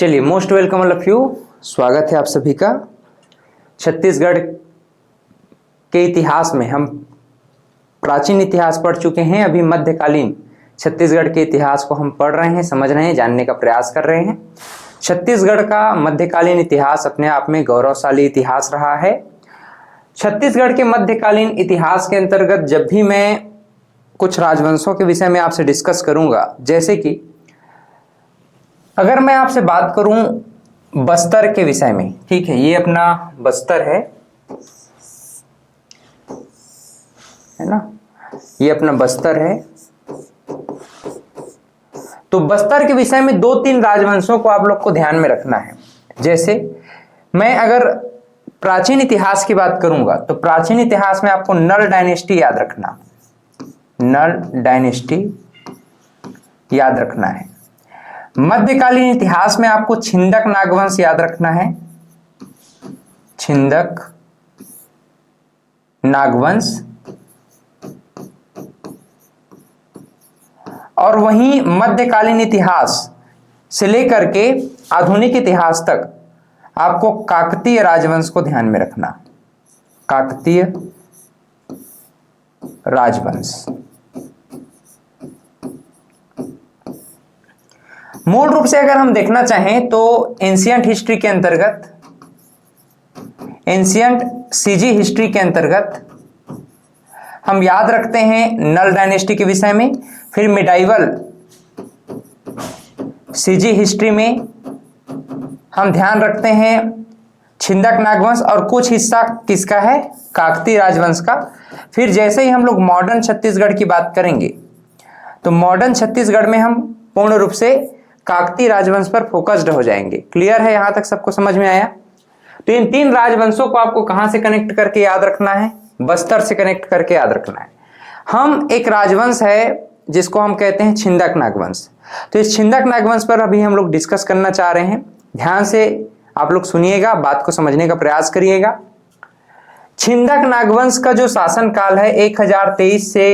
चलिए, most welcome all of you. स्वागत है आप सभी का। छत्तीसगढ़ के इतिहास में हम प्राचीन इतिहास पढ़ चुके हैं, अभी मध्यकालीन छत्तीसगढ़ के इतिहास को हम पढ़ रहे हैं, समझ रहे हैं, जानने का प्रयास कर रहे हैं। छत्तीसगढ़ का मध्यकालीन इतिहास अपने आप में गौरवशाली इतिहास रहा है। छत्तीसगढ़ के मध्यकालीन इतिहास के अंतर्गत जब भी मैं कुछ राजवंशों के विषय में आपसे डिस्कस करूंगा, जैसे कि अगर मैं आपसे बात करूं बस्तर के विषय में, ठीक है, ये अपना बस्तर है ना, ये अपना बस्तर है। तो बस्तर के विषय में दो तीन राजवंशों को आप लोग को ध्यान में रखना है। जैसे मैं अगर प्राचीन इतिहास की बात करूंगा तो प्राचीन इतिहास में आपको नल डायनेस्टी याद रखना, नल डायनेस्टी याद रखना है। मध्यकालीन इतिहास में आपको छिंदक नागवंश याद रखना है, छिंदक नागवंश। और वहीं मध्यकालीन इतिहास से लेकर के आधुनिक इतिहास तक आपको काकतीय राजवंश को ध्यान में रखना, काकतीय राजवंश। मूल रूप से अगर हम देखना चाहें तो एंशियंट हिस्ट्री के अंतर्गत, एंशियंट सीजी हिस्ट्री के अंतर्गत हम याद रखते हैं नल डायनेस्टी के विषय में। फिर मिडाइवल सीजी हिस्ट्री में हम ध्यान रखते हैं छिंदक नागवंश और कुछ हिस्सा किसका है, काकतीय राजवंश का। फिर जैसे ही हम लोग मॉडर्न छत्तीसगढ़ की बात करेंगे तो मॉडर्न छत्तीसगढ़ में हम पूर्ण रूप से काकतीय राजवंश पर फोकस्ड हो जाएंगे। क्लियर है, यहां तक सबको समझ में आया? तो इन तीन राजवंशों को आपको कहां से कनेक्ट करके याद रखना है, बस्तर से कनेक्ट करके याद रखना है। हम एक राजवंश है जिसको हम कहते हैं छिंदक नागवंश। तो इस छिंदक नागवंश पर अभी हम लोग डिस्कस करना चाह रहे हैं। ध्यान से आप लोग सुनिएगा, बात को समझने का प्रयास करिएगा। छिंदक नागवंश का जो शासन काल है 1023 से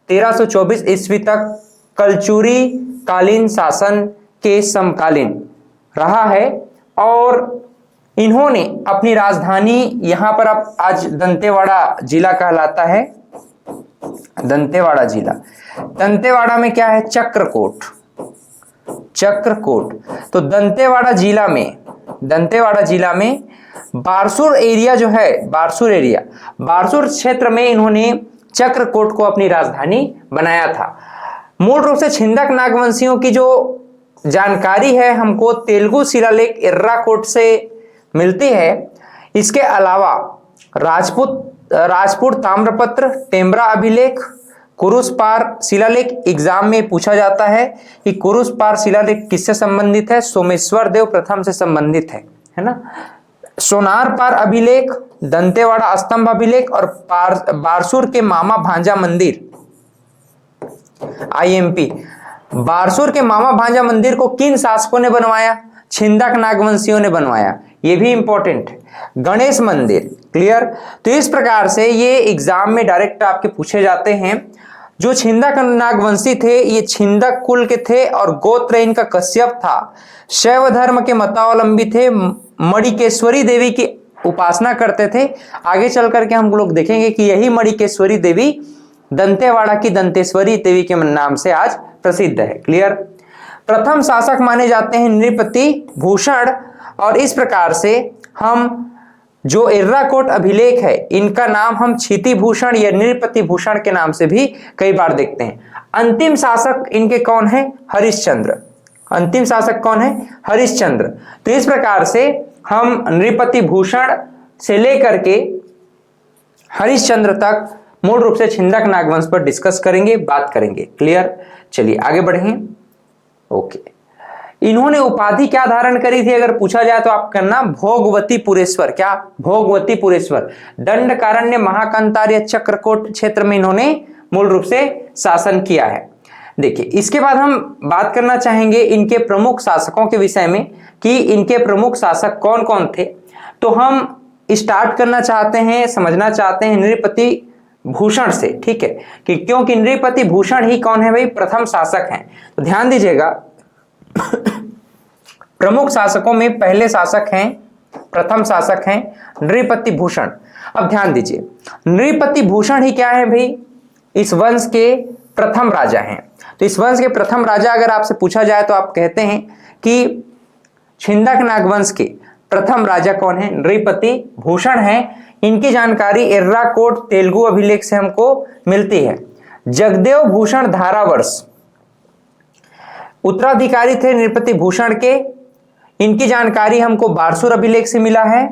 1324 ईस्वी तक कलचुरी कालीन शासन के समकालीन रहा है। और इन्होंने अपनी राजधानी यहां पर अब आज दंतेवाड़ा जिला कहलाता है, दंतेवाड़ा जिला। दंतेवाड़ा में क्या है, चक्रकोट, चक्रकोट। तो दंतेवाड़ा जिला में बारसूर एरिया जो है, बारसूर एरिया, बारसूर क्षेत्र में इन्होंने चक्रकोट को अपनी राजधानी बनाया था। मूल रूप से छिंदक नागवंशियों की जो जानकारी है हमको तेलुगु शिलालेख एर्राकोट से मिलती है। इसके अलावा राजपूत ताम्रपत्र, टेम्बरा अभिलेख, कुरुसपार शिलालेख एग्जाम में पूछा जाता है कि कुरुसपार शिलालेख किससे संबंधित है, सोमेश्वर देव प्रथम से संबंधित है ना। सोनार पार अभिलेख, दंतेवाड़ा स्तंभ अभिलेख और बारसूर के मामा भांजा मंदिर, आईएमपी। बारसूर के मामा भांजा मंदिर को किन शासकों ने बनवाया, छिंदक नागवंशियों ने बनवाया, ये भी इंपॉर्टेंट है। गणेश मंदिर, क्लियर। तो इस प्रकार से ये एग्जाम में डायरेक्ट आपके पूछे जाते हैं। जो छिंदक नागवंशी थे ये छिंदक कुल के थे और गोत्र इनका कश्यप था। शैव धर्म के मतावलंबी थे, मणिकेश्वरी देवी की उपासना करते थे। आगे चल करके हम लोग देखेंगे कि यही मणिकेश्वरी देवी दंतेवाड़ा की दंतेश्वरी देवी के नाम से आज प्रसिद्ध है। क्लियर। प्रथम शासक माने जाते हैं नृपति भूषण। और इस प्रकार से हम जो एर्राकोट अभिलेख है इनका नाम हम क्षिति भूषण या नृपति भूषण के नाम से भी कई बार देखते हैं। अंतिम शासक इनके कौन है, हरिश्चंद्र। अंतिम शासक कौन है, हरिश्चंद्र। तो इस प्रकार से हम नृपति भूषण से लेकर के हरिश्चंद्र तक मूल रूप से छिंदक नागवंश पर डिस्कस करेंगे, बात करेंगे। क्लियर। चलिए आगे बढ़ें। ओके, इन्होंने उपाधि क्या धारण करी थी अगर पूछा जाए तो आप करना भोगवती पुरेश्वर। क्या, भोगवती पुरेश्वर। दंडकारण्य, महाकंतार या चक्रकोट क्षेत्र में इन्होंने मूल रूप से शासन किया है। देखिए, इसके बाद हम बात करना चाहेंगे इनके प्रमुख शासकों के विषय में कि इनके प्रमुख शासक कौन कौन थे। तो हम स्टार्ट करना चाहते हैं, समझना चाहते हैं नृपति भूषण से, ठीक है, कि क्योंकि नृपति भूषण ही कौन है भाई, प्रथम शासक हैं। तो ध्यान दीजिएगा प्रमुख शासकों में पहले शासक हैं, प्रथम शासक हैं नृपति भूषण। अब ध्यान दीजिए, नृपति भूषण ही क्या है भाई, इस वंश के प्रथम राजा हैं। तो इस वंश के प्रथम राजा अगर आपसे पूछा जाए तो आप कहते हैं कि छिंदक नागवंश के प्रथम राजा कौन है, नृपति भूषण है। इनकी जानकारी एर्राकोड तेलुगु अभिलेख से हमको मिलती है। जगदेव भूषण धारावर्ष उत्तराधिकारी थे नृपति भूषण के, इनकी जानकारी हमको बारसूर अभिलेख से मिला है।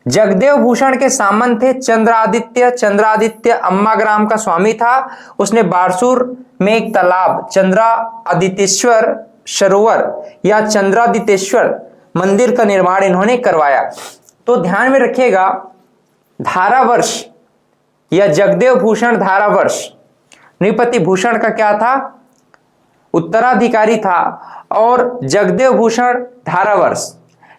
जगदेव भूषण के सामंत थे चंद्रादित्य। चंद्रादित्य अम्माग्राम का स्वामी था, उसने बारसूर में एक तालाब चंद्रादित्येश्वर सरोवर या चंद्रादित्येश्वर मंदिर का निर्माण इन्होंने करवाया। तो ध्यान में रखिएगा, धारावर्ष या जगदेव भूषण धारावर्ष नृपति भूषण का क्या था, उत्तराधिकारी था। और जगदेव भूषण धारावर्ष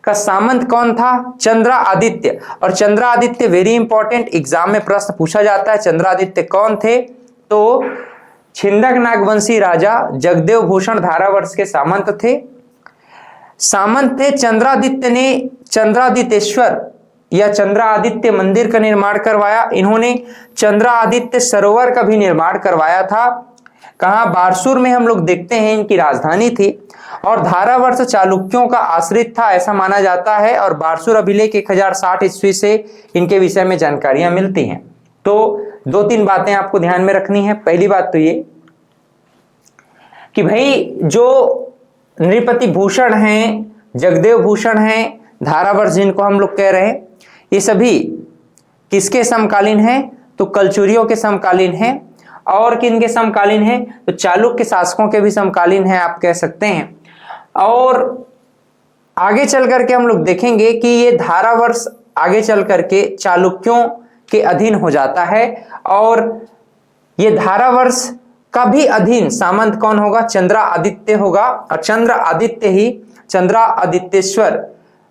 का सामंत कौन था, चंद्रादित्य। और चंद्रादित्य वेरी इंपॉर्टेंट, एग्जाम में प्रश्न पूछा जाता है चंद्रादित्य कौन थे, तो छिंदक नागवंशी राजा जगदेव भूषण धारावर्ष के सामंत थे। सामंत थे। चंद्रादित्य ने चंद्रादित्येश्वर या चंद्रादित्य मंदिर का निर्माण करवाया। इन्होंने चंद्रादित्य सरोवर का भी निर्माण करवाया था। कहाँ, बारसूर में हम लोग देखते हैं इनकी राजधानी थी। और धारावर्ष चालुक्यों का आश्रित था ऐसा माना जाता है। और बारसूर अभिलेख 1060 ईस्वी से इनके विषय में जानकारियां मिलती हैं। तो 2-3 बातें आपको ध्यान में रखनी है। पहली बात तो ये कि भाई जो नृपति भूषण हैं, जगदेव भूषण हैं, धारावर्ष जिनको हम लोग कह रहे हैं, ये सभी किसके समकालीन हैं, तो कलचुरियों के समकालीन हैं। और किन के समकालीन हैं, तो चालुक्य शासकों के भी समकालीन हैं आप कह सकते हैं। और आगे चल करके हम लोग देखेंगे कि ये धारावर्ष आगे चल करके चालुक्यों के अधीन हो जाता है। और ये धारावर्ष का भी अधीन सामंत कौन होगा, चंद्रादित्य होगा। और चंद्रादित्य ही चंद्रादित्येश्वर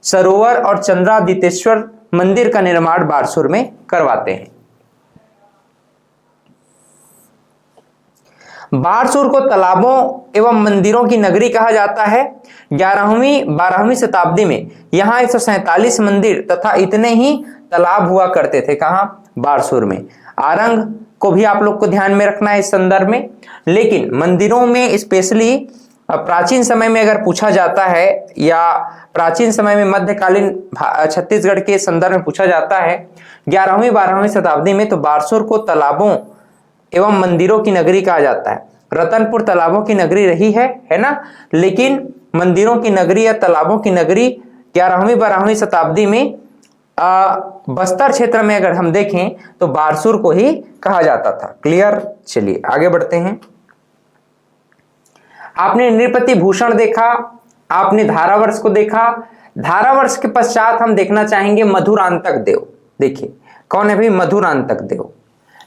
सरोवर और चंद्रादित्येश्वर मंदिर का निर्माण बारसूर में करवाते हैं। बारसूर को तालाबों एवं मंदिरों की नगरी कहा जाता है। 11वीं-12वीं शताब्दी में यहाँ 147 मंदिर तथा इतने ही तालाब हुआ करते थे। कहाँ, बारसूर में। आरंग को भी आप लोग को ध्यान में रखना है इस संदर्भ में। लेकिन मंदिरों में स्पेशली प्राचीन समय में अगर पूछा जाता है या प्राचीन समय में मध्यकालीन छत्तीसगढ़ के संदर्भ में पूछा जाता है 11वीं-12वीं शताब्दी में, तो बारसूर को तालाबों एवं मंदिरों की नगरी कहा जाता है। रतनपुर तालाबों की नगरी रही है ना, लेकिन मंदिरों की नगरी या तालाबों की नगरी 11वीं-12वीं शताब्दी में बस्तर क्षेत्र में अगर हम देखें तो बारसूर को ही कहा जाता था। क्लियर, चलिए आगे बढ़ते हैं। आपने नृपति भूषण देखा, आपने धारावर्ष को देखा। धारावर्ष के पश्चात हम देखना चाहेंगे मधुरांतक देव। देखिए कौन है भाई, मधुरांतक देव।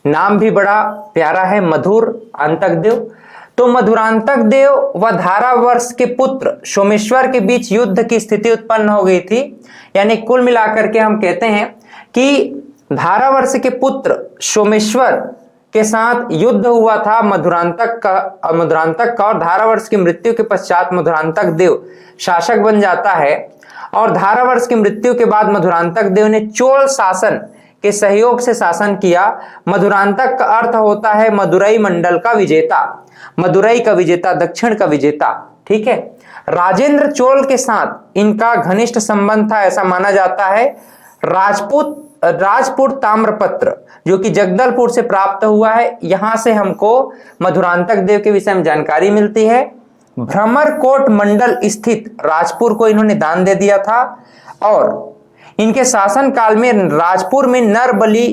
नाम भी बड़ा प्यारा है, मधुरांतक देव। तो मधुरांतक देव व धारावर्ष के पुत्र सोमेश्वर के बीच युद्ध की स्थिति उत्पन्न हो गई थी। यानी कुल मिलाकर के हम कहते हैं कि धारावर्ष के पुत्र सोमेश्वर के साथ युद्ध हुआ था मधुरांतक का। और धारावर्ष की मृत्यु के पश्चात मधुरांतक देव शासक बन जाता है। और धारावर्ष की मृत्यु के बाद मधुरांतक देव ने चोल शासन के सहयोग से शासन किया। मधुरांतक का अर्थ होता है मदुरई मंडल का विजेता, मदुरई का विजेता, दक्षिण का विजेता। ठीक है, राजेंद्र चोल के साथ इनका घनिष्ठ संबंध था ऐसा माना जाता है। राजपुर ताम्रपत्र जो कि जगदलपुर से प्राप्त हुआ है, यहां से हमको मधुरांतक देव के विषय में जानकारी मिलती है। भ्रमरकोट मंडल स्थित राजपुर को इन्होंने दान दे दिया था। और इनके शासन काल में राजपुर में नर बलि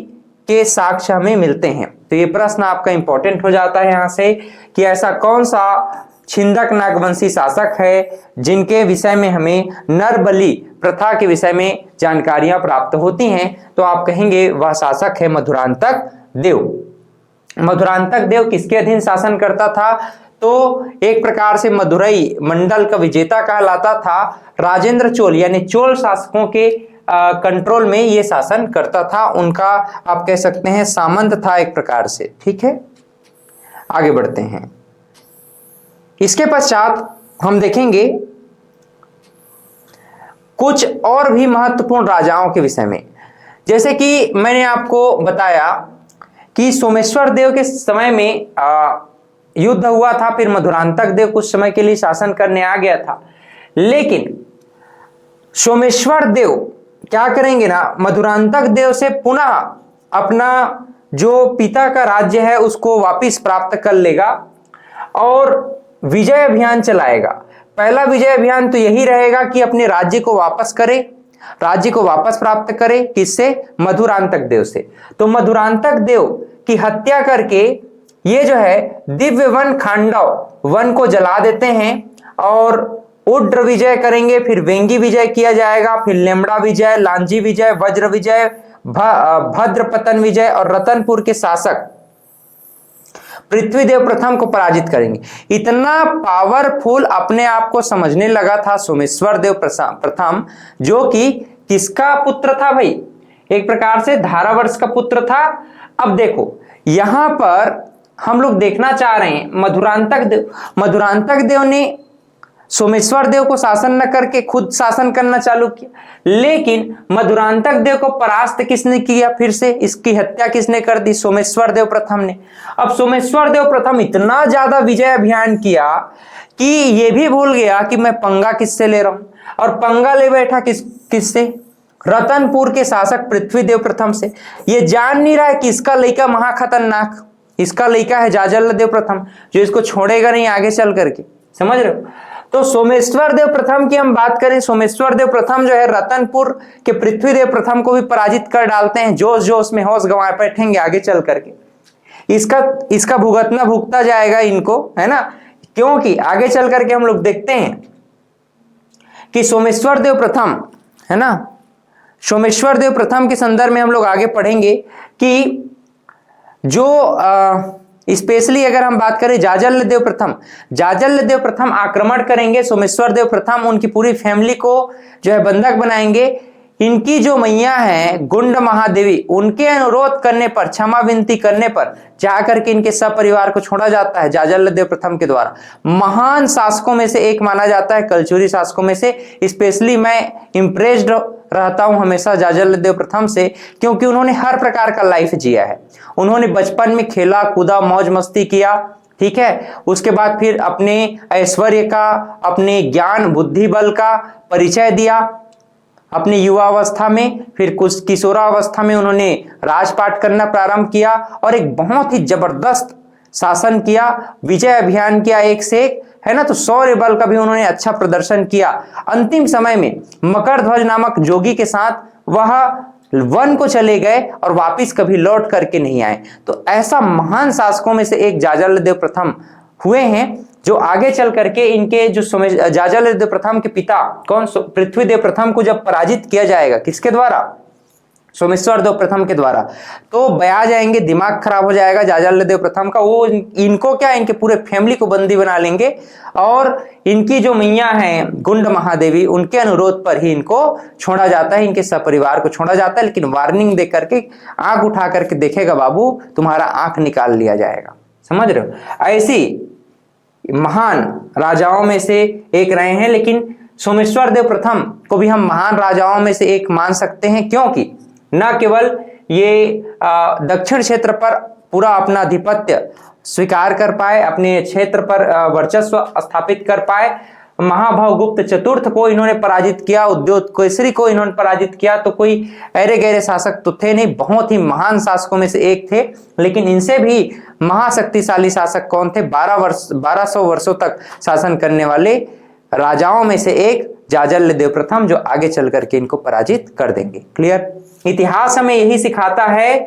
के साक्ष्य हमें मिलते हैं। तो ये प्रश्न आपका इंपॉर्टेंट हो जाता है यहां से कि ऐसा कौन सा छिंदक नागवंशी शासक है जिनके विषय में हमें नर बलि प्रथा के विषय में जानकारियां प्राप्त होती हैं। तो आप कहेंगे वह शासक है मधुरांतक देव। मधुरांतक देव किसके अधीन शासन करता था, तो एक प्रकार से मदुरई मंडल का विजेता कहलाता था। राजेंद्र चोल यानी चोल शासकों के कंट्रोल में ये शासन करता था। उनका आप कह सकते हैं सामंत था एक प्रकार से। ठीक है, आगे बढ़ते हैं। इसके पश्चात हम देखेंगे कुछ और भी महत्वपूर्ण राजाओं के विषय में। जैसे कि मैंने आपको बताया कि सोमेश्वर देव के समय में युद्ध हुआ था, फिर मधुरांतक देव कुछ समय के लिए शासन करने आ गया था, लेकिन सोमेश्वर देव क्या करेंगे ना, मधुरांतक देव से पुनः अपना जो पिता का राज्य है उसको वापस प्राप्त कर लेगा और विजय अभियान चलाएगा। पहला विजय अभियान तो यही रहेगा कि अपने राज्य को वापस करे, राज्य को वापस प्राप्त करे, किससे? मधुरांतक देव से। तो मधुरांतक देव की हत्या करके ये जो है दिव्य वन खांडव वन को जला देते हैं और उड्र विजय करेंगे, फिर वेंगी विजय किया जाएगा, फिर लेमड़ा विजय, लांजी विजय, वज्र विजय, भद्रपतन विजय और रतनपुर के शासक पृथ्वीदेव प्रथम को पराजित करेंगे। इतना पावरफुल अपने आप को समझने लगा था सोमेश्वर देव प्रथम, जो कि किसका पुत्र था भाई? एक प्रकार से धारावर्ष का पुत्र था। अब देखो यहां पर हम लोग देखना चाह रहे हैं मधुरांतक देव ने सोमेश्वर देव को शासन न करके खुद शासन करना चालू किया, लेकिन मधुरांतक देव को परास्त किसने किया? फिर से इसकी हत्या किसने कर दी? सोमेश्वर देव प्रथम ने। अब सोमेश्वर देव प्रथम इतना ज्यादा विजय अभियान किया कि ये भी भूल गया कि मैं पंगा किससे ले रहा हूं, और पंगा ले बैठा किससे? रतनपुर के शासक पृथ्वीदेव प्रथम से। ये जान नहीं रहा है कि इसका लड़का महाखतरनाक, इसका लड़का है जाजल देव प्रथम, जो इसको छोड़ेगा नहीं आगे चल करके। समझ रहे हो? तो सोमेश्वर देव प्रथम की हम बात करें, सोमेश्वर देव प्रथम जो है रतनपुर के पृथ्वीदेव प्रथम को भी पराजित कर डालते हैं। जोश जोश में होश गंवा बैठेंगे आगे चल करके, इसका भुगतना भुगता जाएगा इनको, है ना? क्योंकि आगे चल करके हम लोग देखते हैं कि सोमेश्वर देव प्रथम, है ना, सोमेश्वर देव प्रथम के संदर्भ में हम लोग आगे पढ़ेंगे कि जो स्पेशली अगर हम बात करें जाजल देव प्रथम आक्रमण करेंगे सोमेश्वर देव प्रथम, उनकी पूरी फैमिली को जो है बंधक बनाएंगे। इनकी जो मैया है गुंड महादेवी, उनके अनुरोध करने पर, क्षमा विनती करने पर जाकर के इनके सब परिवार को छोड़ा जाता है जाजल देव प्रथम के द्वारा। महान शासकों में से एक माना जाता है, कलचुरी शासकों में से। स्पेशली मैं इंप्रेस्ड रहता हूं हमेशा जाजल देव प्रथम से, क्योंकि उन्होंने हर प्रकार का लाइफ जिया है। उन्होंने बचपन में खेला कूदा मौज मस्ती किया, ठीक है, उसके बाद फिर अपने ऐश्वर्य का, अपने ज्ञान बुद्धि बल का परिचय दिया अपनी युवावस्था में, फिर कुछ किशोरावस्था में उन्होंने राजपाट करना प्रारंभ किया और एक बहुत ही जबरदस्त शासन किया, विजय अभियान किया एक से एक, है ना। तो शौर्य बल का भी उन्होंने अच्छा प्रदर्शन किया। अंतिम समय में मकरध्वज नामक जोगी के साथ वह वन को चले गए और वापिस कभी लौट करके नहीं आए। तो ऐसा महान शासकों में से एक जाजल देव प्रथम हुए हैं, जो आगे चल करके इनके जो जाजल देव प्रथम के पिता कौन, पृथ्वीदेव प्रथम को जब पराजित किया जाएगा, किसके द्वारा? सोमेश्वर देव प्रथम के द्वारा, तो बया जाएंगे, दिमाग खराब हो जाएगा जाजल देव प्रथम का। वो इनको क्या, इनके पूरे फैमिली को बंदी बना लेंगे और इनकी जो मैया हैं गुंड महादेवी, उनके अनुरोध पर ही इनको छोड़ा जाता है, इनके सपरिवार को छोड़ा जाता है। लेकिन वार्निंग दे करके, आंख उठा करके देखेगा बाबू, तुम्हारा आंख निकाल लिया जाएगा। समझ रहे हो? ऐसी महान राजाओं में से एक रहे हैं। लेकिन सोमेश्वर देव प्रथम को भी हम महान राजाओं में से एक मान सकते हैं, क्योंकि न केवल ये दक्षिण क्षेत्र पर पूरा अपना आधिपत्य स्वीकार कर पाए, अपने क्षेत्र पर वर्चस्व स्थापित कर पाए, महाभावगुप्त चतुर्थ को इन्होंने पराजित किया, उद्योत केसरी को इन्होंने पराजित किया, तो कोई अरे गहरे शासक तो थे नहीं, बहुत ही महान शासकों में से एक थे। लेकिन इनसे भी महाशक्तिशाली शासक कौन थे? 1200 वर्षों तक शासन करने वाले राजाओं में से एक जाजल देव प्रथम, जो आगे चल करके इनको पराजित कर देंगे। क्लियर? इतिहास हमें यही सिखाता है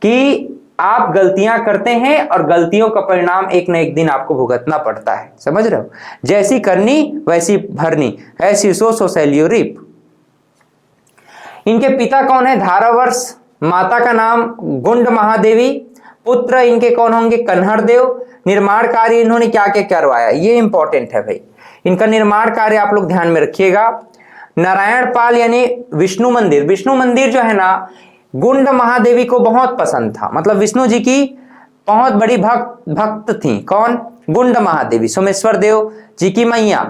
कि आप गलतियां करते हैं और गलतियों का परिणाम एक न एक दिन आपको भुगतना पड़ता है। समझ रहे हो? जैसी करनी वैसी भरनी, ऐसी सो शैलियो रीप। इनके पिता कौन है? धारावर्ष। माता का नाम गुंड महादेवी। पुत्र इनके कौन होंगे? कन्हर देव। निर्माण कार्य इन्होंने क्या क्या करवाया, ये इंपॉर्टेंट है भाई। इनका निर्माण कार्य आप लोग ध्यान में रखिएगा। नारायण पाल यानी विष्णु मंदिर, विष्णु मंदिर जो है ना, गुंड महादेवी को बहुत पसंद था, मतलब विष्णु जी की बहुत बड़ी भक्त थी। कौन? गुंड महादेवी, सोमेश्वर देव जी की मैया।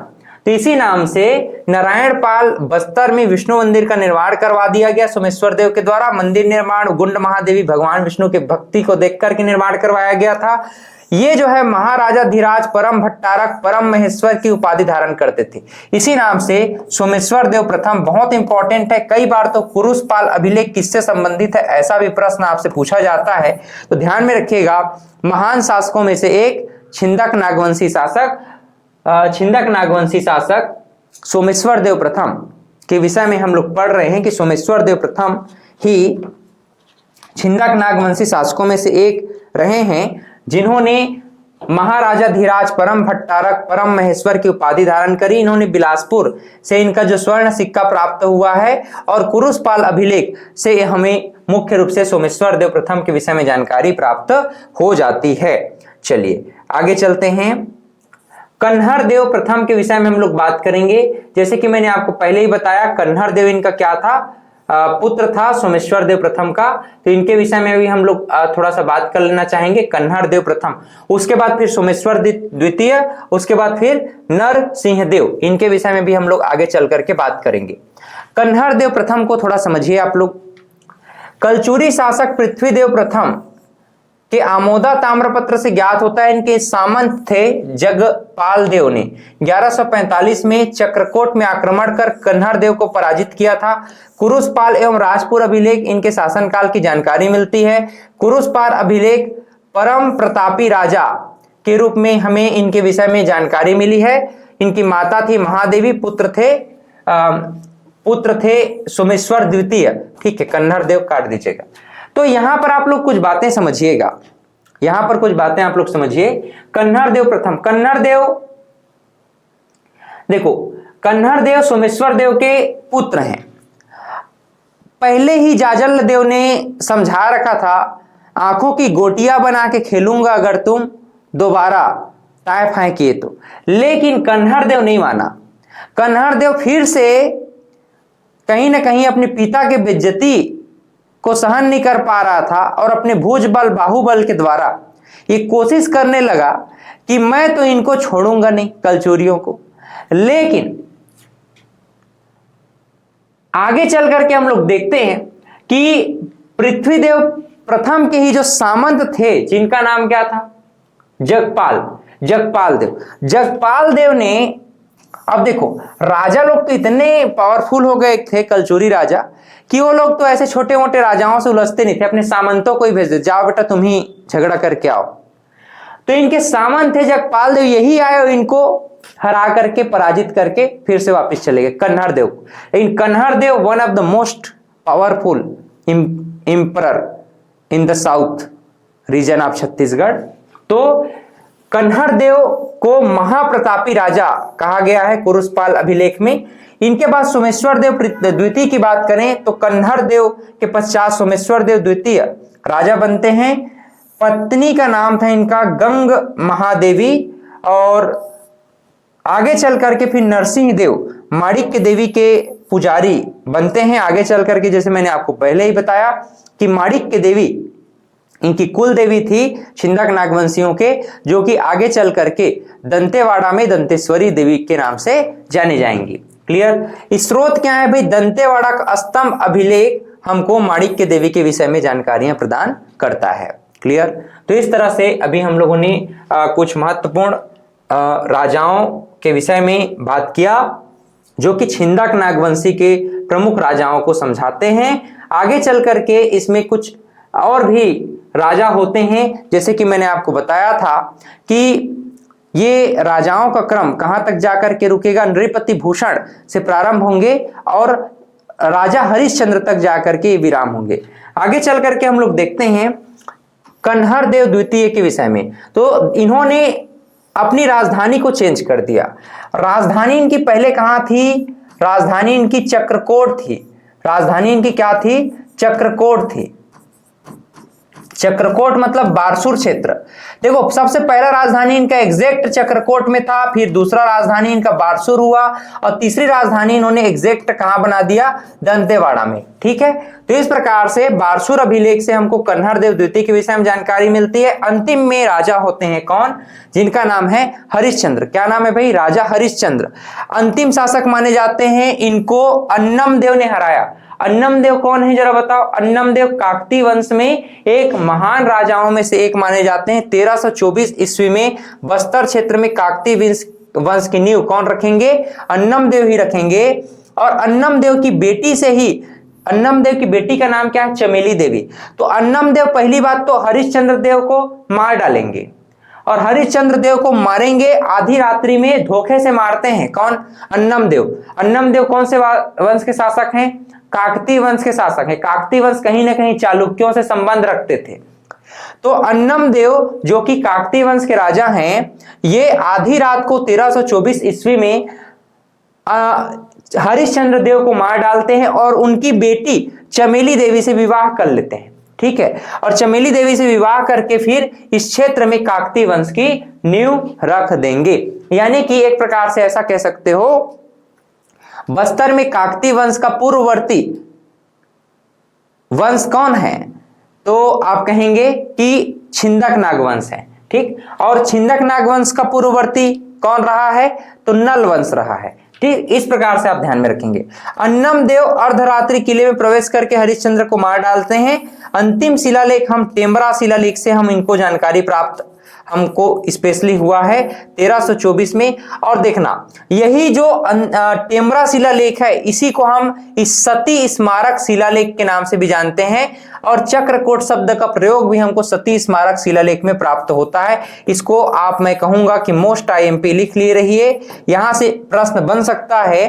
तो इसी नाम से नारायण पाल बस्तर में विष्णु मंदिर का निर्माण करवा दिया गया सोमेश्वर देव के द्वारा। मंदिर निर्माण गुंड महादेवी भगवान विष्णु के भक्ति को देखकर के निर्माण करवाया गया था। ये जो है महाराजा धीराज परम भट्टारक परम महेश्वर की उपाधि धारण करते थे। इसी नाम से सोमेश्वर देव प्रथम बहुत इंपॉर्टेंट है। कई बार तो कुरुषपाल अभिलेख किससे संबंधित है ऐसा भी प्रश्न आपसे पूछा जाता है, तो ध्यान में रखिएगा। महान शासकों में से एक छिंदक नागवंशी शासक सोमेश्वर देव प्रथम के विषय में हम लोग पढ़ रहे हैं कि सोमेश्वर देव प्रथम ही छिंदक नागवंशी शासकों में से एक रहे हैं जिन्होंने महाराजा धीराज परम भट्टारक परम महेश्वर की उपाधि धारण करी। इन्होंने बिलासपुर से इनका जो स्वर्ण सिक्का प्राप्त हुआ है और कुरुषपाल अभिलेख से हमें मुख्य रूप से सोमेश्वर देव प्रथम के विषय में जानकारी प्राप्त हो जाती है। चलिए आगे चलते हैं। कन्हर देव प्रथम के विषय में हम लोग बात करेंगे। जैसे कि मैंने आपको पहले ही बताया, कन्हर देव इनका क्या था, पुत्र था सोमेश्वर देव प्रथम का। तो इनके विषय में भी हम लोग थोड़ा सा बात कर लेना चाहेंगे। कन्हर देव प्रथम, उसके बाद फिर सोमेश्वर द्वितीय, उसके बाद फिर नरसिंह देव, इनके विषय में भी हम लोग आगे चल करके बात करेंगे। कन्हर देव प्रथम को थोड़ा समझिए आप लोग। कलचुरी शासक पृथ्वीदेव प्रथम के आमोदा ताम्रपत्र से ज्ञात होता है इनके सामंत थे जगपाल देव ने 1145 में चक्रकोट में आक्रमण कर कन्हर देव को पराजित किया था। कुरुषपाल एवं राजपुर अभिलेख इनके शासनकाल की जानकारी मिलती है। कुरुषपाल अभिलेख परम प्रतापी राजा के रूप में हमें इनके विषय में जानकारी मिली है। इनकी माता थी महादेवी, पुत्र थे सोमेश्वर द्वितीय। ठीक है, कन्हर देव काट दीजिएगा। तो यहां पर आप लोग कुछ बातें समझिएगा, यहां पर कुछ बातें आप लोग समझिए। कन्हर देव प्रथम, कन्हर देव देखो, कन्हर देव सोमेश्वर देव के पुत्र हैं। पहले ही जाजल देव ने समझा रखा था, आंखों की गोटियां बना के खेलूंगा अगर तुम दोबारा ताय फाय किए तो। लेकिन कन्हर देव नहीं माना। कन्हर देव फिर से कहीं ना कहीं अपने पिता के बेइज्जती को सहन नहीं कर पा रहा था और अपने भुजबल बाहुबल के द्वारा ये कोशिश करने लगा कि मैं तो इनको छोड़ूंगा नहीं, कलचूरियों को। लेकिन आगे चल करके हम लोग देखते हैं कि पृथ्वीदेव प्रथम के ही जो सामंत थे, जिनका नाम क्या था, जगपाल देव ने, अब देखो राजा लोग तो इतने पावरफुल हो गए थे कलचूरी राजा कि वो लोग तो ऐसे छोटे मोटे राजाओं से उलझते नहीं थे, अपने सामंतों को ही भेज दे, जाओ बेटा तुम ही झगड़ा करके आओ। तो इनके सामंत थे जगपाल देव, यही आए और इनको हरा करके पराजित करके फिर से वापस चले गए कन्हर देव। लेकिन Kanhar Dev one of the most powerful emperor in the south region of Chhattisgarh. तो कन्हर देव को महाप्रतापी राजा कहा गया है कुरुषपाल अभिलेख में। इनके बाद सोमेश्वर देव द्वितीय की बात करें तो कन्हर देव के पश्चात सोमेश्वर देव द्वितीय राजा बनते हैं। पत्नी का नाम था इनका गंग महादेवी, और आगे चल करके फिर नरसिंह देव माणिक्य देवी के पुजारी बनते हैं। आगे चल करके जैसे मैंने आपको पहले ही बताया कि माणिक्य देवी इनकी कुल देवी थी छिंदक नागवंशियों के, जो कि आगे चल करके दंतेवाड़ा में दंतेश्वरी देवी के नाम से जाने जाएंगी। क्लियर। स्रोत क्या है भाई, दंतेवाड़ा का स्तंभ अभिलेख हमको माणिक्य देवी के विषय में जानकारियां प्रदान करता है। क्लियर। तो इस तरह से अभी हम लोगों ने कुछ महत्वपूर्ण राजाओं के विषय में बात किया जो कि छिंदक नागवंशी के प्रमुख राजाओं को समझाते हैं। आगे चल करके इसमें कुछ और भी राजा होते हैं, जैसे कि मैंने आपको बताया था कि ये राजाओं का क्रम कहां तक जाकर के रुकेगा, नृपति भूषण से प्रारंभ होंगे और राजा हरिश्चंद्र तक जाकर के विराम होंगे। आगे चल करके हम लोग देखते हैं कन्हर देव द्वितीय के विषय में। तो इन्होंने अपनी राजधानी को चेंज कर दिया। राजधानी इनकी पहले कहां थी, राजधानी इनकी चक्रकोट थी। राजधानी इनकी क्या थी, चक्रकोट थी। चक्रकोट मतलब बारसूर क्षेत्र। देखो सबसे पहला राजधानी इनका एग्जैक्ट चक्रकोट में था, फिर दूसरा राजधानी इनका बारसूर हुआ और तीसरी राजधानी इन्होंने एग्जैक्ट कहां बना दिया, दंतेवाड़ा में। ठीक है, तो इस प्रकार से बारसूर अभिलेख से हमको कन्हर देव द्वितीय के विषय में जानकारी मिलती है। अंतिम में राजा होते हैं कौन, जिनका नाम है हरिश्चंद्र। क्या नाम है भाई, राजा हरिश्चंद्र अंतिम शासक माने जाते हैं। इनको अन्नम देव ने हराया। अन्नम देव कौन है जरा बताओ। अन्नम देव काकती वंश में एक महान राजाओं में से एक माने जाते हैं। 1324 ईस्वी में बस्तर क्षेत्र में काकती वंश की नींव कौन रखेंगे, अन्नम देव ही रखेंगे। और अन्नम देव की बेटी से ही, अन्नम देव की बेटी का नाम क्या है, चमेली देवी। तो अन्नम देव पहली बात तो हरिश्चंद्र देव को मार डालेंगे और हरिश्चंद्र देव को मारेंगे आधी रात्रि में, धोखे से मारते हैं। कौन, अन्नम देव। अन्नम देव कौन से वंश के शासक हैं, काकती वंश के शासक हैं। काकती वंश कहीं ना कहीं चालुक्यों से संबंध रखते थे। तो अन्नम देव जो कि काकती वंश के राजा हैं, ये आधी रात को 1324 ईस्वी में हरिश्चंद्र देव को मार डालते हैं और उनकी बेटी चमेली देवी से विवाह कर लेते हैं। ठीक है, और चमेली देवी से विवाह करके फिर इस क्षेत्र में काकती वंश की नींव रख देंगे। यानी कि एक प्रकार से ऐसा कह सकते हो, बस्तर में काकती वंश का पूर्ववर्ती वंश कौन है, तो आप कहेंगे कि छिंदक नागवंश है। ठीक, और छिंदक नागवंश का पूर्ववर्ती कौन रहा है, तो नल वंश रहा है। ठीक, इस प्रकार से आप ध्यान में रखेंगे। अन्नम देव अर्धरात्रि किले में प्रवेश करके हरिश्चंद्र को मार डालते हैं। अंतिम शिलालेख हम टेमरा शिलालेख से हम इनको जानकारी प्राप्त हमको स्पेशली हुआ है 1324 में। और देखना, यही जो टेमरा शिलालेख है, इसी को हम इस सती स्मारक शिलालेख के नाम से भी जानते हैं। और चक्रकोट शब्द का प्रयोग भी हमको सती स्मारक शिलालेख में प्राप्त होता है। इसको आप, मैं कहूंगा कि मोस्ट आईएमपी लिख लिए रहिए। यहां से प्रश्न बन सकता है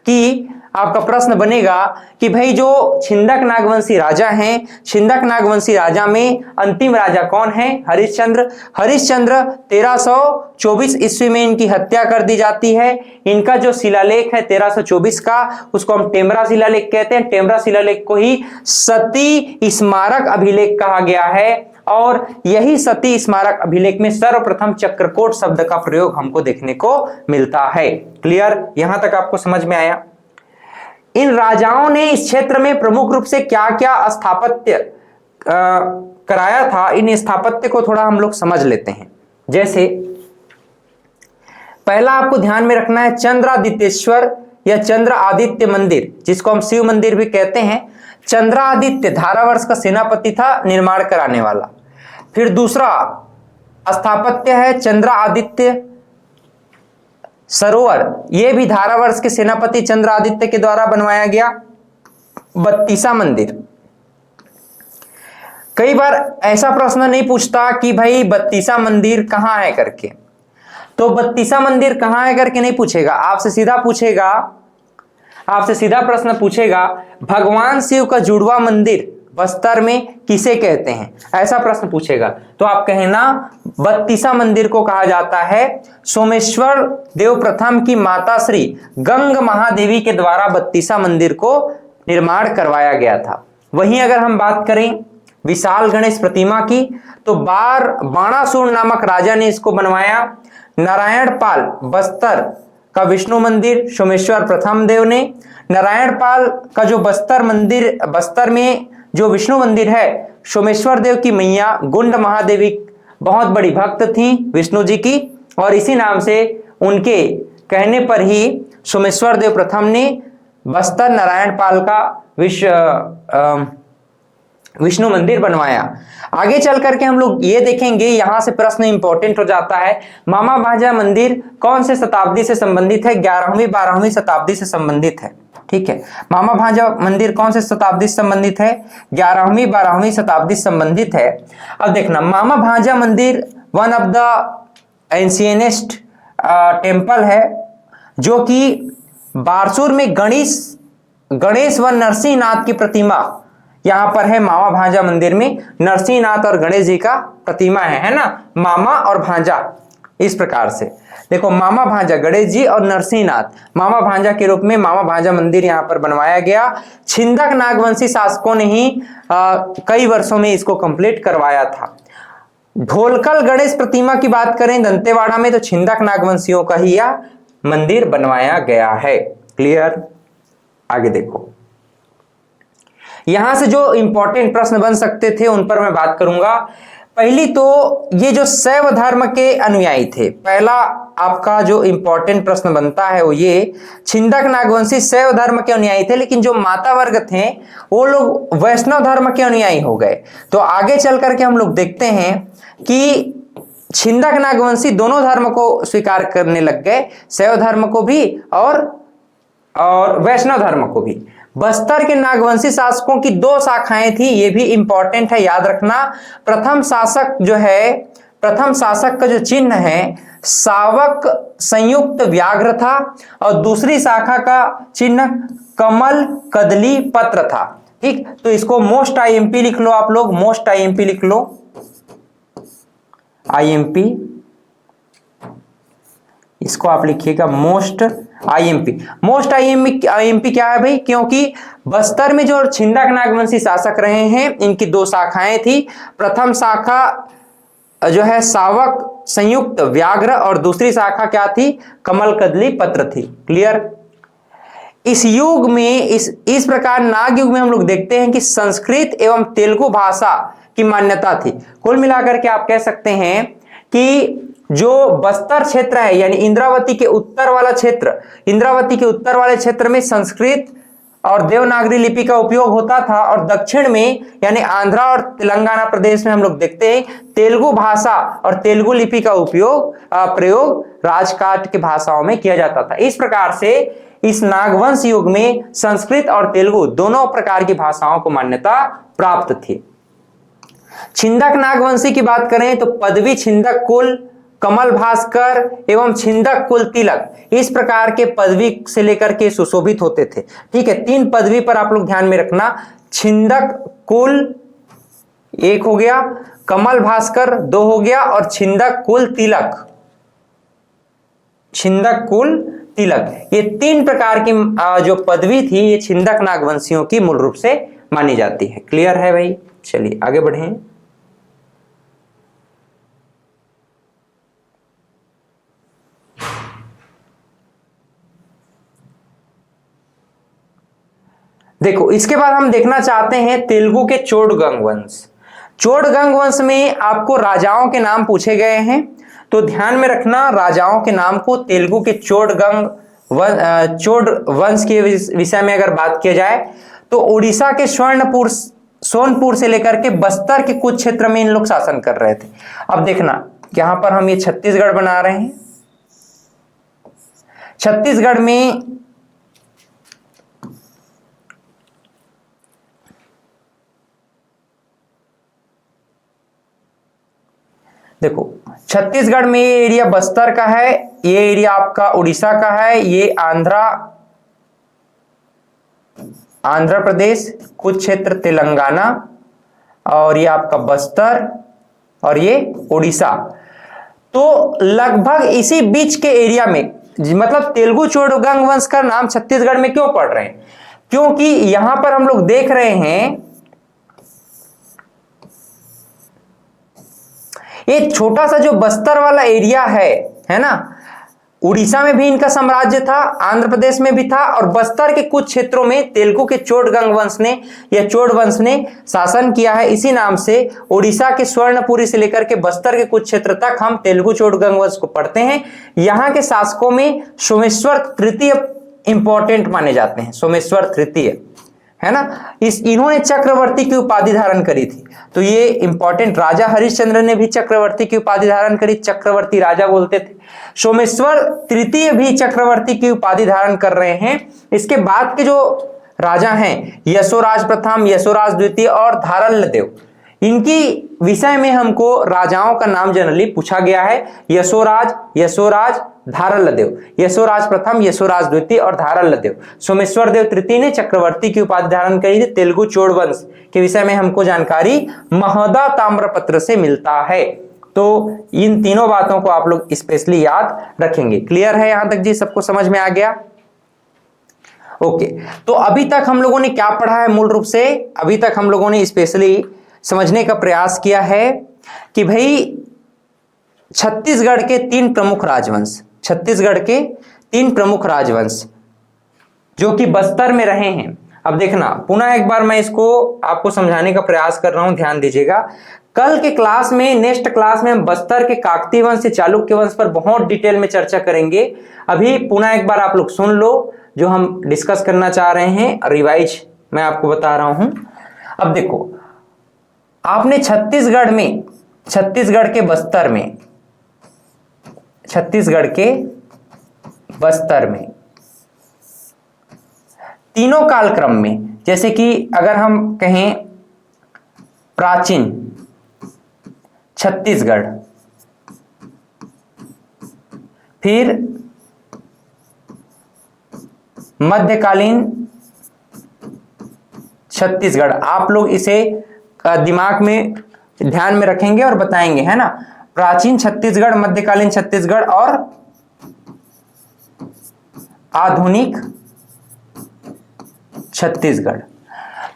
कि आपका प्रश्न बनेगा कि भाई जो छिंदक नागवंशी राजा हैं, छिंदक नागवंशी राजा में अंतिम राजा कौन है, हरिश्चंद्र। हरिश्चंद्र 1324 ईस्वी में इनकी हत्या कर दी जाती है। इनका जो शिलालेख है 1324 का, उसको हम टेमरा शिलालेख कहते हैं। टेमरा शिलालेख को ही सती स्मारक अभिलेख कहा गया है। और यही सती स्मारक अभिलेख में सर्वप्रथम चक्रकोट शब्द का प्रयोग हमको देखने को मिलता है। क्लियर, यहां तक आपको समझ में आया। इन राजाओं ने इस क्षेत्र में प्रमुख रूप से क्या क्या स्थापत्य कराया था, इन स्थापत्य को थोड़ा हम लोग समझ लेते हैं। जैसे पहला आपको ध्यान में रखना है चंद्रादित्येश्वर या चंद्र आदित्य मंदिर, जिसको हम शिव मंदिर भी कहते हैं। चंद्रादित्य धारावर्ष का सेनापति था, निर्माण कराने वाला। फिर दूसरा स्थापत्य है चंद्रादित्य सरोवर, यह भी धारावर्ष के सेनापति चंद्रादित्य के द्वारा बनवाया गया। बत्तीसा मंदिर, कई बार ऐसा प्रश्न नहीं पूछता कि भाई बत्तीसा मंदिर कहां है करके, तो बत्तीसा मंदिर कहां है करके नहीं पूछेगा, आपसे सीधा पूछेगा, आपसे सीधा प्रश्न पूछेगा भगवान शिव का जुड़वा मंदिर बस्तर में किसे कहते हैं, ऐसा प्रश्न पूछेगा। तो आप कहना बत्तीसा मंदिर को कहा जाता है सोमेश्वर देव प्रथम की माता श्री गंग महादेवी के द्वारा बत्तीसा मंदिर को निर्माण करवाया गया था। वहीं अगर हम बात करें विशाल गणेश प्रतिमा की, तो बाणासुर नामक राजा ने इसको बनवाया। नारायण पाल बस्तर का विष्णु मंदिर सोमेश्वर प्रथम देव ने। नारायण पाल का जो बस्तर में जो विष्णु मंदिर है, सोमेश्वर देव की मैया गुंड महादेवी बहुत बड़ी भक्त थी विष्णु जी की, और इसी नाम से उनके कहने पर ही सोमेश्वर देव प्रथम ने बस्तर नारायण पाल का विष्णु मंदिर बनवाया। आगे चल करके हम लोग ये देखेंगे, यहां से प्रश्न इंपॉर्टेंट हो जाता है, मामा भांजा मंदिर कौन से शताब्दी से संबंधित है, 11वीं 12वीं शताब्दी से संबंधित है। ठीक है, मामा भांजा मंदिर कौन से शताब्दी से संबंधित है, 11वीं 12वीं शताब्दी से संबंधित है। अब देखना, मामा भांजा मंदिर वन ऑफ द एंशिएंटेस्ट टेम्पल है, जो कि बारसूर में गणेश व नरसिंहनाथ की प्रतिमा यहां पर है। मामा भांजा मंदिर में नरसिंहनाथ और गणेश जी का प्रतिमा है ना, मामा और भांजा इस प्रकार से देखो, मामा भांजा गणेश जी और नरसिंहनाथ मामा भांजा के रूप में मामा भांजा मंदिर यहाँ पर बनवाया गया। छिंदक नागवंशी शासकों ने ही कई वर्षों में इसको कंप्लीट करवाया था। ढोलकल गणेश प्रतिमा की बात करें दंतेवाड़ा में, तो छिंदक नागवंशियों का ही यह मंदिर बनवाया गया है। क्लियर? आगे देखो, यहां से जो इंपॉर्टेंट प्रश्न बन सकते थे उन पर मैं बात करूंगा। पहली तो ये जो शैव धर्म के अनुयायी थे, पहला आपका जो इंपॉर्टेंट प्रश्न बनता है वो ये, छिंदक नागवंशी शैव धर्म के अनुयायी थे, लेकिन जो माता वर्ग थे वो लोग वैष्णव धर्म के अनुयायी हो गए। तो आगे चल करके हम लोग देखते हैं कि छिंदक नागवंशी दोनों धर्म को स्वीकार करने लग गए, शैव धर्म को भी और वैष्णव धर्म को भी। बस्तर के नागवंशी शासकों की दो शाखाएं थी, ये भी इंपॉर्टेंट है, याद रखना। प्रथम शासक का जो चिन्ह है सावक संयुक्त व्याघ्र था, और दूसरी शाखा का चिन्ह कमल कदली पत्र था। ठीक, तो इसको मोस्ट आईएमपी लिख लो आप लोग, मोस्ट आईएमपी लिख लो, आईएमपी, इसको आप लिखिएगा मोस्ट आईएमपी। मोस्ट आईएमपी क्या है भाई? क्योंकि बस्तर में जो छिंदक नागवंशी शासक रहे हैं इनकी दो शाखाएं थी। प्रथम शाखा जो है सावक संयुक्त व्याघ्र और दूसरी शाखा क्या थी? कमल कदली पत्र थी। क्लियर? इस युग में इस प्रकार नाग युग में हम लोग देखते हैं कि संस्कृत एवं तेलुगु भाषा की मान्यता थी। कुल मिलाकर के आप कह सकते हैं कि जो बस्तर क्षेत्र है यानी इंद्रावती के उत्तर वाले क्षेत्र में संस्कृत और देवनागरी लिपि का उपयोग होता था, और दक्षिण में यानी आंध्रा और तेलंगाना प्रदेश में हम लोग देखते हैं तेलुगु भाषा और तेलुगु लिपि का प्रयोग राजकाट की भाषाओं में किया जाता था। इस प्रकार से इस नागवंश युग में संस्कृत और तेलुगु दोनों प्रकार की भाषाओं को मान्यता प्राप्त थी। छिंदक नागवंशी की बात करें तो पदवी छिंदक कुल, कमल भास्कर एवं छिंदक कुल तिलक, इस प्रकार के पदवी से लेकर के सुशोभित होते थे। ठीक है, 3 पदवी पर आप लोग ध्यान में रखना। छिंदक कुल 1 हो गया, कमल भास्कर 2 हो गया, और छिंदक कुल तिलक ये 3 प्रकार की जो पदवी थी ये छिंदक नागवंशियों की मूल रूप से मानी जाती है। क्लियर है भाई? चलिए आगे बढ़ें। देखो, इसके बाद हम देखना चाहते हैं तेलुगु के चोडगंग वंश। चोडगंग वंश में आपको राजाओं के नाम पूछे गए हैं, तो ध्यान में रखना राजाओं के नाम को। तेलुगु के चोड वंश के विषय में अगर बात किया जाए तो उड़ीसा के सोनपुर से लेकर के बस्तर के कुछ क्षेत्र में इन लोग शासन कर रहे थे। अब देखना, यहां पर हम ये छत्तीसगढ़ बना रहे हैं। छत्तीसगढ़ में देखो, छत्तीसगढ़ में ये एरिया बस्तर का है, ये एरिया आपका उड़ीसा का है, ये आंध्र प्रदेश, कुछ क्षेत्र तेलंगाना, और ये आपका बस्तर, और ये उड़ीसा। तो लगभग इसी बीच के एरिया में, मतलब तेलुगु चोडगंग वंश का नाम छत्तीसगढ़ में क्यों पढ़ रहे हैं? क्योंकि यहां पर हम लोग देख रहे हैं ये छोटा सा जो बस्तर वाला एरिया है ना, उड़ीसा में भी इनका साम्राज्य था, आंध्र प्रदेश में भी था, और बस्तर के कुछ क्षेत्रों में तेलुगु के चोडगंग वंश ने या चोड वंश ने शासन किया है। इसी नाम से उड़ीसा के स्वर्णपुरी से लेकर के बस्तर के कुछ क्षेत्र तक हम तेलुगु चोडगंग वंश को पढ़ते हैं। यहाँ के शासकों में सोमेश्वर तृतीय इंपॉर्टेंट माने जाते हैं, सोमेश्वर तृतीय, है ना। इन्होंने चक्रवर्ती की उपाधि धारण करी थी, तो ये इंपॉर्टेंट। राजा हरिश्चंद्र ने भी चक्रवर्ती की उपाधि धारण करी, चक्रवर्ती राजा बोलते थे। सोमेश्वर तृतीय भी चक्रवर्ती की उपाधि धारण कर रहे हैं। इसके बाद के जो राजा हैं, यशोराज प्रथम, यशोराज द्वितीय और धारल्लदेव, इनकी विषय में हमको राजाओं का नाम जनरली पूछा गया है। यशोराज धारल्लदेव, यशोराज प्रथम, यशोराज द्वितीय और धारल्लदेव। सोमेश्वर देव तृतीय ने चक्रवर्ती की उपाधि धारण करी थी। तेलुगु चोड वंश के विषय में हमको जानकारी महोदा ताम्रपत्र से मिलता है। तो इन तीनों बातों को आप लोग स्पेशली याद रखेंगे। क्लियर है यहां तक जी? सबको समझ में आ गया? ओके, तो अभी तक हम लोगों ने क्या पढ़ा है? मूल रूप से अभी तक हम लोगों ने स्पेशली समझने का प्रयास किया है कि भाई छत्तीसगढ़ के 3 प्रमुख राजवंश, छत्तीसगढ़ के 3 प्रमुख राजवंश जो कि बस्तर में रहे हैं। अब देखना, पुनः एक बार मैं इसको आपको समझाने का प्रयास कर रहा हूं, ध्यान दीजिएगा। कल के क्लास में, नेक्स्ट क्लास में हम बस्तर के काकतीय वंश से चालुक्य वंश पर बहुत डिटेल में चर्चा करेंगे। अभी पुनः एक बार आप लोग सुन लो जो हम डिस्कस करना चाह रहे हैं, रिवाइज मैं आपको बता रहा हूं। अब देखो, आपने छत्तीसगढ़ में, छत्तीसगढ़ के बस्तर में, छत्तीसगढ़ के बस्तर में तीनों कालक्रम में, जैसे कि अगर हम कहें प्राचीन छत्तीसगढ़, फिर मध्यकालीन छत्तीसगढ़, आप लोग इसे दिमाग में ध्यान में रखेंगे और बताएंगे, है ना? प्राचीन छत्तीसगढ़, मध्यकालीन छत्तीसगढ़ और आधुनिक छत्तीसगढ़।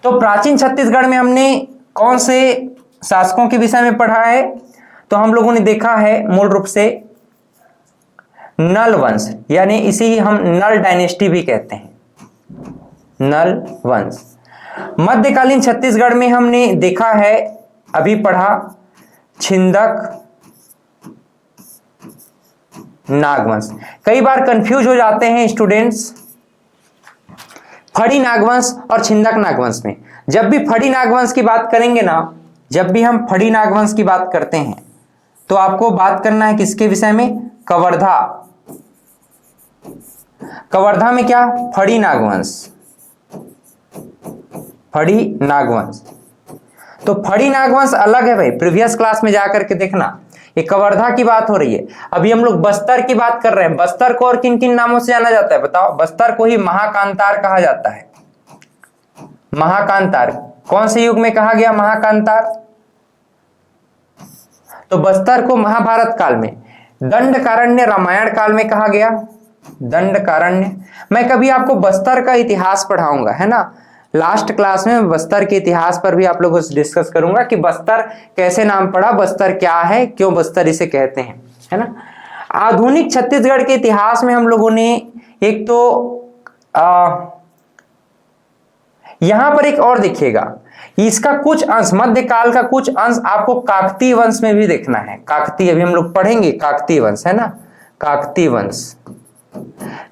तो प्राचीन छत्तीसगढ़ में हमने कौन से शासकों के विषय में पढ़ा है? तो हम लोगों ने देखा है मूल रूप से नल वंश, यानी इसे ही हम नल डायनेस्टी भी कहते हैं, नल वंश। मध्यकालीन छत्तीसगढ़ में हमने देखा है, अभी पढ़ा, छिंदक नागवंश। कई बार कंफ्यूज हो जाते हैं स्टूडेंट्स फड़ी नागवंश और छिंदक नागवंश में। जब भी फड़ी नागवंश की बात करेंगे ना, जब भी हम फड़ी नागवंश की बात करते हैं तो आपको बात करना है किसके विषय में? कवर्धा। कवर्धा में क्या? फड़ी नागवंश, फड़ी नागवंश। तो फड़ी नागवंश अलग है भाई, प्रीवियस क्लास में जाकर के देखना, ये कवर्धा की बात हो रही है। अभी हम लोग बस्तर की बात कर रहे हैं। बस्तर को और किन किन नामों से जाना जाता है बताओ? बस्तर को ही महाकांतार कहा जाता है। महाकांतार कौन से युग में कहा गया? महाकांतार। तो बस्तर को महाभारत काल में, दंडकारण्य रामायण काल में कहा गया, दंडकारण्य। मैं कभी आपको बस्तर का इतिहास पढ़ाऊंगा, है ना? लास्ट क्लास में बस्तर के इतिहास पर भी आप लोगों से डिस्कस करूंगा कि बस्तर कैसे नाम पड़ा, बस्तर क्या है, क्यों बस्तर इसे कहते हैं, है ना? आधुनिक छत्तीसगढ़ के इतिहास में हम लोगों ने एक तो यहां पर एक और देखिएगा, इसका कुछ अंश, मध्यकाल का कुछ अंश आपको काकतीय वंश में भी देखना है। काकतीय अभी हम लोग पढ़ेंगे, काकतीय वंश, है ना? काकतीय वंश।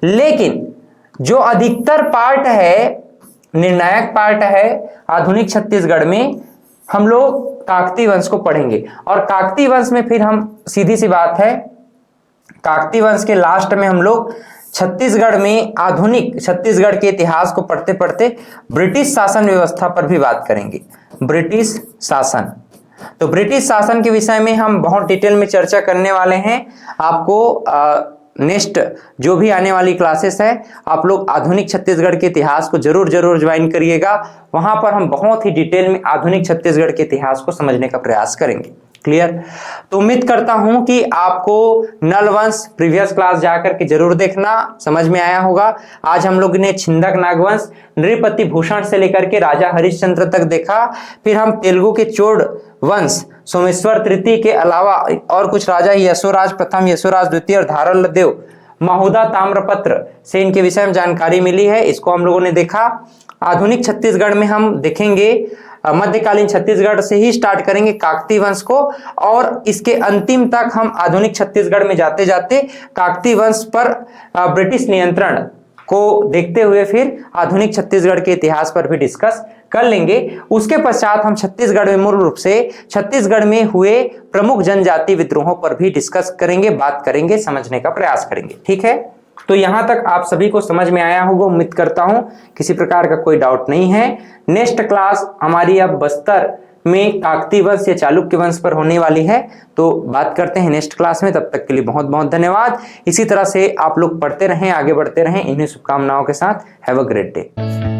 लेकिन जो अधिकतर पार्ट है, निर्णायक पार्ट है आधुनिक छत्तीसगढ़ में, हम लोग काकतीय वंश को पढ़ेंगे। और काकतीय वंश में फिर हम, सीधी सी बात है, काकतीय वंश के लास्ट में हम लोग छत्तीसगढ़ में, आधुनिक छत्तीसगढ़ के इतिहास को पढ़ते पढ़ते ब्रिटिश शासन व्यवस्था पर भी बात करेंगे। ब्रिटिश शासन, तो ब्रिटिश शासन के विषय में हम बहुत डिटेल में चर्चा करने वाले हैं। आपको नेक्स्ट जो भी आने वाली क्लासेस है, आप लोग आधुनिक छत्तीसगढ़ के इतिहास को जरूर जरूर ज्वाइन करिएगा। वहां पर हम बहुत ही डिटेल में आधुनिक छत्तीसगढ़ के इतिहास को समझने का प्रयास करेंगे। क्लियर? तो उम्मीद करता हूं कि आपको नल वंश प्रीवियस क्लास जाकर के जरूर देखना, समझ में आया होगा। आज हम लोग ने छिंदक नागवंश, नृपति भूषण से लेकर के राजा हरिश्चंद्र तक देखा। फिर हम तेलुगु के चोड़ वंश, सोमेश्वर तृतीय के अलावा और कुछ राजा, यशोराज प्रथम, यशोराज द्वितीय और धारलदेव, महुदा ताम्रपत्र से इनके विषय में जानकारी मिली है, इसको हम लोगों ने देखा। आधुनिक छत्तीसगढ़ में हम देखेंगे, मध्यकालीन छत्तीसगढ़ से ही स्टार्ट करेंगे काकतीय वंश को, और इसके अंतिम तक हम आधुनिक छत्तीसगढ़ में जाते जाते काकतीय वंश पर ब्रिटिश नियंत्रण को देखते हुए फिर आधुनिक छत्तीसगढ़ के इतिहास पर भी डिस्कस कर लेंगे। उसके पश्चात हम छत्तीसगढ़ में मूल रूप से छत्तीसगढ़ में हुए प्रमुख जनजाति विद्रोहों पर भी डिस्कस करेंगे, बात करेंगे, समझने का प्रयास करेंगे। ठीक है? तो यहां तक आप सभी को समझ में आया होगा, उम्मीद करता हूं किसी प्रकार का कोई डाउट नहीं है। नेक्स्ट क्लास हमारी अब बस्तर में काकतीय वंश या चालुक्य वंश पर होने वाली है, तो बात करते हैं नेक्स्ट क्लास में। तब तक के लिए बहुत बहुत धन्यवाद। इसी तरह से आप लोग पढ़ते रहें, आगे बढ़ते रहें, इन्हीं शुभकामनाओं के साथ। Have a great day.